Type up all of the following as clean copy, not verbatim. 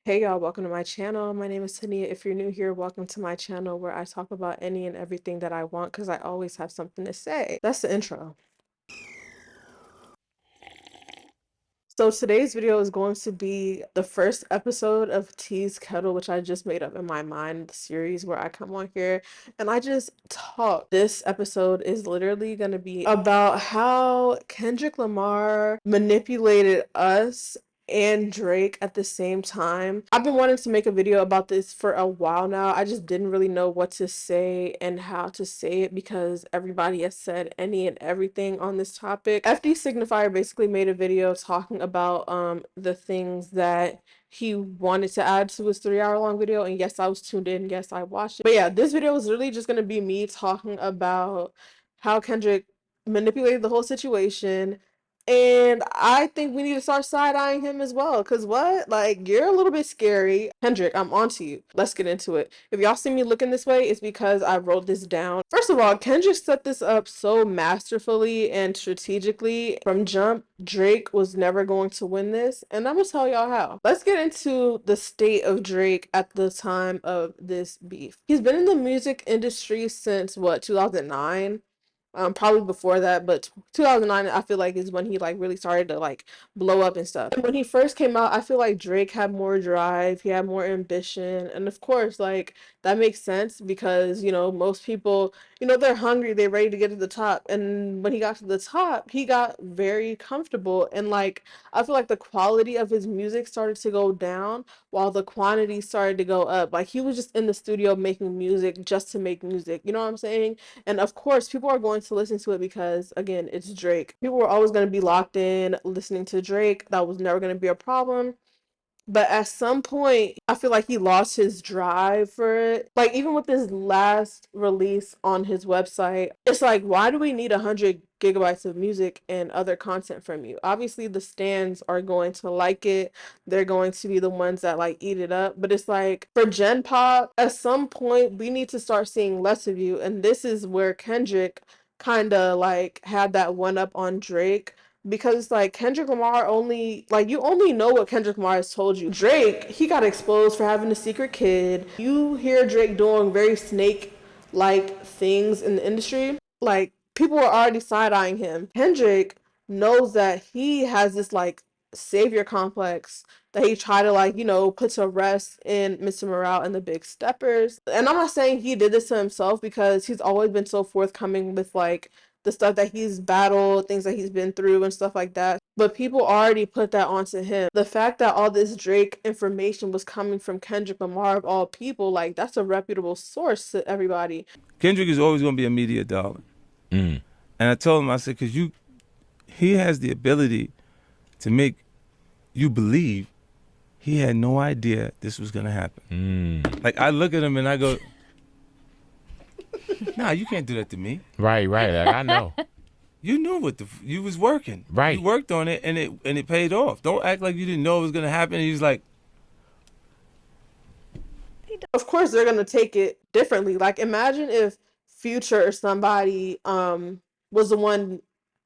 Hey y'all, welcome to my channel. My name is Tania. If you're new here, welcome to my channel where I talk about any and everything that I want because I always have something to say. That's the intro. So today's video is going to be the first episode of T's Kettle, which I just made up in my mind, the series where I come on here and I just talk. This episode is literally going to be about how Kendrick Lamar manipulated us and Drake at the same time. I've been wanting to make a video about this for a while now. I just didn't really know what to say and how to say it because everybody has said any and everything on this topic. FD Signifier basically made a video talking about the things that he wanted to add to his 3 hour long video, and yes, I was tuned in, yes, I watched it. But yeah, this video is really just gonna be me talking about how Kendrick manipulated the whole situation. And I think we need to start side-eyeing him as well. Cause what? Like, you're a little bit scary. Kendrick, I'm onto you. Let's get into it. If y'all see me looking this way, it's because I wrote this down. First of all, Kendrick set this up so masterfully and strategically. From jump, Drake was never going to win this. And I'm gonna tell y'all how. Let's get into the state of Drake at the time of this beef. He's been in the music industry since what, 2009? Probably before that, but 2009 I feel like is when he like really started to like blow up and stuff. And when he first came out, I feel like Drake had more drive, he had more ambition, and of course like that makes sense because most people, they're hungry, they're ready to get to the top. And when he got to the top, he got very comfortable, and like I feel like the quality of his music started to go down while the quantity started to go up. Like he was just in the studio making music just to make music, you know what I'm saying? And of course, people are going to listen to it because, again, it's Drake. People were always going to be locked in listening to Drake. That was never going to be a problem. But at some point, I feel like he lost his drive for it. Like, even with his last release on his website, it's like, why do we need 100 gigabytes of music and other content from you? Obviously, the stans are going to like it. They're going to be the ones that, like, eat it up. But it's like, for Gen Pop, at some point, we need to start seeing less of you. And this is where Kendrick kind of, like, had that one up on Drake because like Kendrick Lamar only like you only know what Kendrick Lamar has told you. Drake, he got exposed for having a secret kid. You hear Drake doing very snake like things in the industry. Like people are already side-eyeing him. Kendrick knows that he has this like savior complex that he tried to like, put to rest in Mr. Morale and the Big Steppers. And I'm not saying he did this to himself because he's always been so forthcoming with like the stuff that he's battled, things that he's been through and stuff like that. But people already put that onto him. The fact that all this Drake information was coming from Kendrick Lamar of all people, like that's a reputable source to everybody. Kendrick is always going to be a media darling. And I told him, I said, because he has the ability to make you believe he had no idea this was going to happen. Like, I look at him and I go, nah, you can't do that to me. Right. Like, I know. You knew you was working. Right. You worked on it and it paid off. Don't act like you didn't know it was going to happen. And he was like, of course they're gonna take it differently. Like imagine if Future or somebody was the one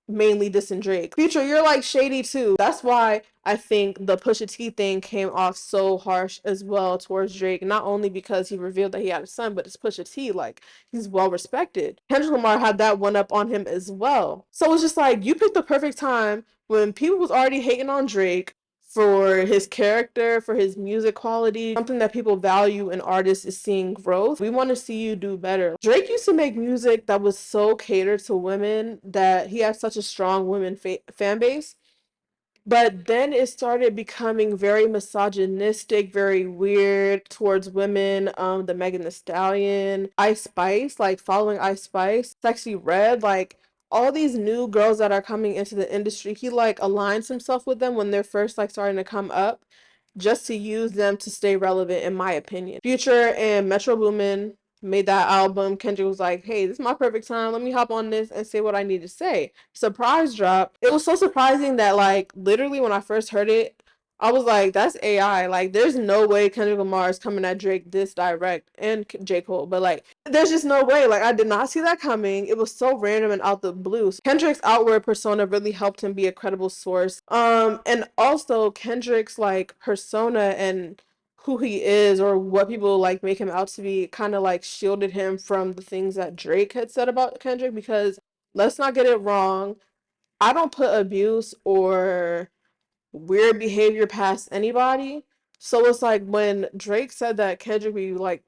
mainly dissing Drake. Future, you're like shady too. That's why I think the Pusha T thing came off so harsh as well towards Drake. Not only because he revealed that he had a son, but it's Pusha T. Like he's well respected. Kendrick Lamar had that one up on him as well. So it's just like you picked the perfect time when people was already hating on Drake for his character, for his music quality. Something that people value in artists is seeing growth. We want to see you do better. Drake used to make music that was so catered to women that he had such a strong women fan base. But then it started becoming very misogynistic, very weird towards women. The Megan Thee Stallion, Ice Spice, like following Ice Spice, Sexy Red, like all these new girls that are coming into the industry, he like aligns himself with them when they're first like starting to come up, just to use them to stay relevant, in my opinion. Future and Metro Boomin made that album. Kendrick was like, hey, this is my perfect time. Let me hop on this and say what I need to say. Surprise drop. It was so surprising that like literally when I first heard it, I was like, that's AI. Like, there's no way Kendrick Lamar is coming at Drake this direct, and J. Cole. But like, there's just no way. Like, I did not see that coming. It was so random and out the blue. Kendrick's outward persona really helped him be a credible source. And also Kendrick's like persona and who he is or what people like make him out to be kind of like shielded him from the things that Drake had said about Kendrick, because let's not get it wrong, I don't put abuse or weird behavior past anybody. So it's like when Drake said that Kendrick be like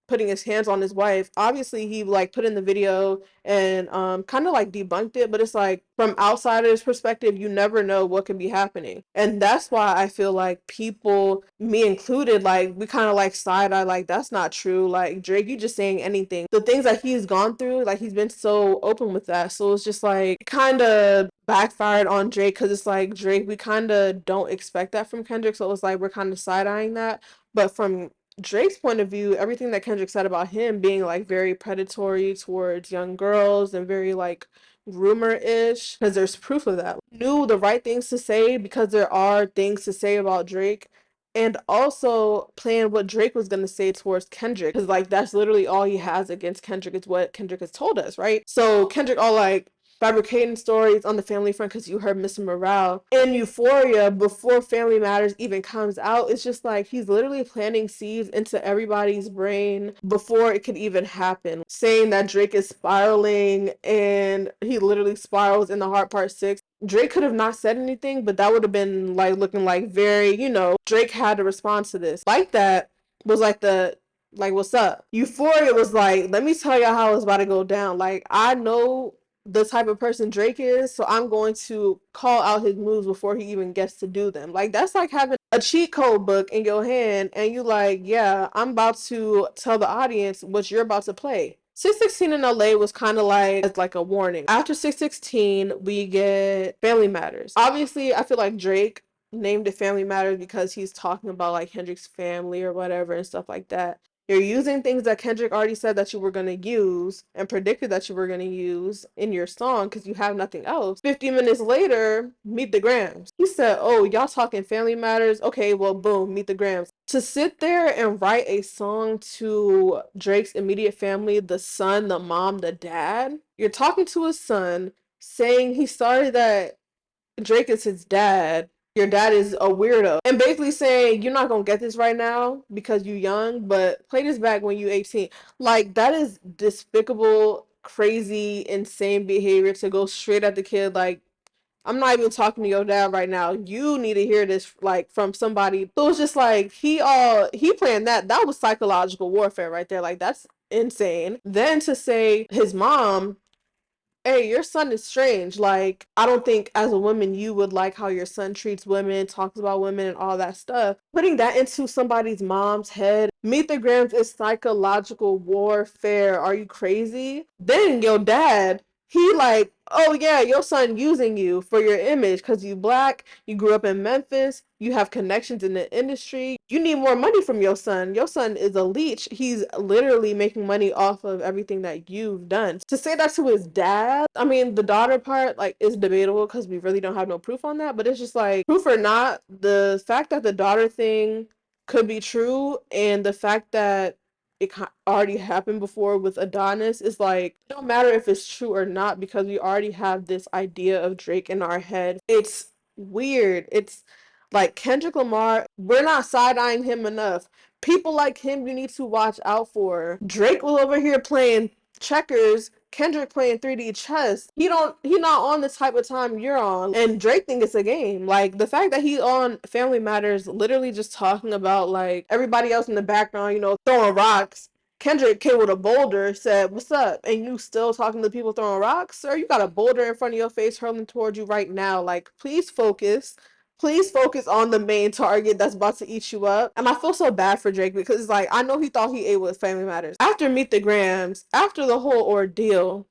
putting his hands on his wife, obviously he like put in the video and kind of like debunked it, but it's like from outsiders perspective, you never know what could be happening. And that's why I feel like people, me included, like we kind of like side eye, like that's not true, like Drake, you just saying anything, the things that he's gone through, like he's been so open with that. So it's just like kind of backfired on Drake, because it's like Drake, we kind of don't expect that from Kendrick, so it's like we're kind of side eyeing that. But from Drake's point of view, everything that Kendrick said about him being like very predatory towards young girls and very like rumor-ish, because there's proof of that. Knew the right things to say because there are things to say about Drake, and also playing what Drake was gonna say towards Kendrick, because like that's literally all he has against Kendrick is what Kendrick has told us, right? So Kendrick all like fabricating stories on the family front because you heard Mr. Morale in Euphoria before Family Matters even comes out. It's just like he's literally planting seeds into everybody's brain before it could even happen. Saying that Drake is spiraling, and he literally spirals in The Heart Part 6. Drake could have not said anything, but that would have been like looking like very, Drake had to respond to this. Like that was like the like what's up. Euphoria was like, let me tell y'all how it's about to go down. Like I know the type of person Drake is, so I'm going to call out his moves before he even gets to do them. Like that's like having a cheat code book in your hand and you like, yeah, I'm about to tell the audience what you're about to play. 616 in LA was kind of like as like a warning. After 616, we get Family Matters. Obviously, I feel like Drake named it Family Matters because he's talking about like Kendrick's family or whatever and stuff like that. You're using things that Kendrick already said that you were going to use and predicted that you were going to use in your song because you have nothing else. 50 minutes later, Meet the Grams. He said, oh, y'all talking Family Matters? Okay, well, boom, Meet the Grams. To sit there and write a song to Drake's immediate family, the son, the mom, the dad, you're talking to his son saying he's sorry that Drake is his dad, your dad is a weirdo, and basically saying you're not gonna get this right now because you young, but play this back when you 18. Like that is despicable, crazy, insane behavior to go straight at the kid. Like I'm not even talking to your dad right now. You need to hear this like from somebody. So it's just like he playing that. That was psychological warfare right there. Like that's insane. Then to say his mom, hey, your son is strange. Like, I don't think as a woman you would like how your son treats women, talks about women, and all that stuff. Putting that into somebody's mom's head. Meet the Grams is psychological warfare. Are you crazy? Then your dad, he like, oh yeah, your son using you for your image because you black, you grew up in Memphis, you have connections in the industry. You need more money from your son. Your son is a leech. He's literally making money off of everything that you've done. To say that to his dad, I mean, the daughter part like is debatable because we really don't have no proof on that, but it's just like proof or not, the fact that the daughter thing could be true and the fact that it already happened before with Adonis is like, it don't matter if it's true or not because we already have this idea of Drake in our head. It's weird. It's like Kendrick Lamar, we're not side-eyeing him enough. People like him you need to watch out for. Drake was over here playing checkers, Kendrick playing 3D chess. He not on the type of time you're on. And Drake think it's a game. Like the fact that he on Family Matters literally just talking about like everybody else in the background, throwing rocks. Kendrick came with a boulder, said, what's up? And you still talking to people throwing rocks? Sir, you got a boulder in front of your face hurling towards you right now. Like, please focus. Please focus on the main target that's about to eat you up. And I feel so bad for Drake because it's like I know he thought he ate with Family Matters. After Meet the Grams, after the whole ordeal,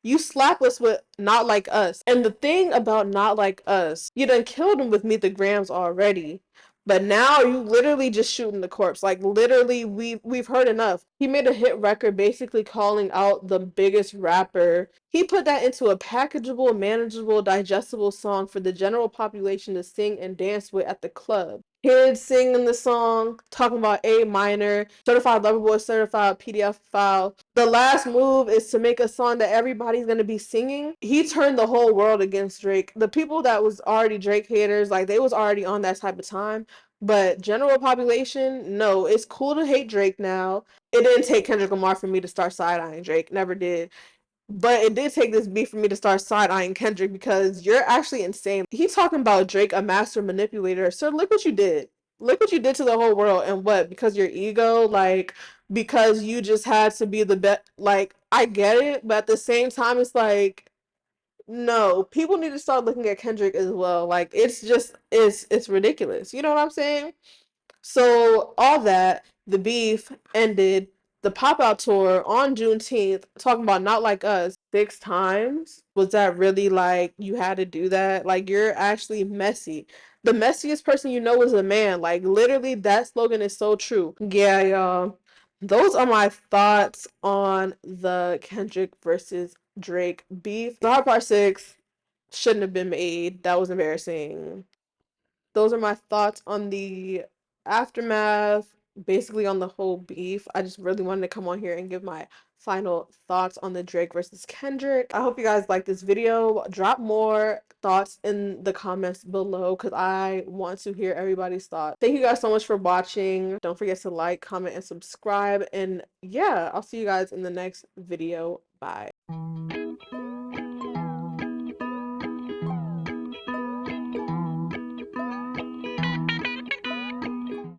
you slap us with Not Like Us. And the thing about Not Like Us, you done killed him with Meet the Grams already. But now you literally just shooting the corpse. Like literally we've heard enough. He made a hit record basically calling out the biggest rapper. He put that into a packageable, manageable, digestible song for the general population to sing and dance with at the club. Kids singing the song, talking about A minor, certified lover boy, certified PDF file. The last move is to make a song that everybody's gonna be singing. He turned the whole world against Drake. The people that was already Drake haters, like they was already on that type of time. But general population, no, it's cool to hate Drake now. It didn't take Kendrick Lamar for me to start side eyeing Drake, never did. But it did take this beef for me to start side eyeing Kendrick because you're actually insane. He's talking about Drake, a master manipulator. Sir, look what you did. Look what you did to the whole world. And what? Because your ego? Like, because you just had to be the best. Like, I get it. But at the same time, it's like, no, people need to start looking at Kendrick as well. Like, it's just, it's ridiculous. You know what I'm saying? So all that, the beef ended, the pop out tour on Juneteenth, talking about Not Like Us 6 times. Was that really like you had to do that? Like you're actually messy. The messiest person you know is a man. Like literally that slogan is so true. Yeah, y'all. Those are my thoughts on the Kendrick versus Drake beef. The Hard Part 6 shouldn't have been made. That was embarrassing. Those are my thoughts on the aftermath, basically on the whole beef. I just really wanted to come on here and give my final thoughts on the Drake versus Kendrick. I hope you guys like this video. Drop more thoughts in the comments below because I want to hear everybody's thoughts. Thank you guys so much for watching. Don't forget to like, comment, and subscribe. And yeah, I'll see you guys in the next video. Bye.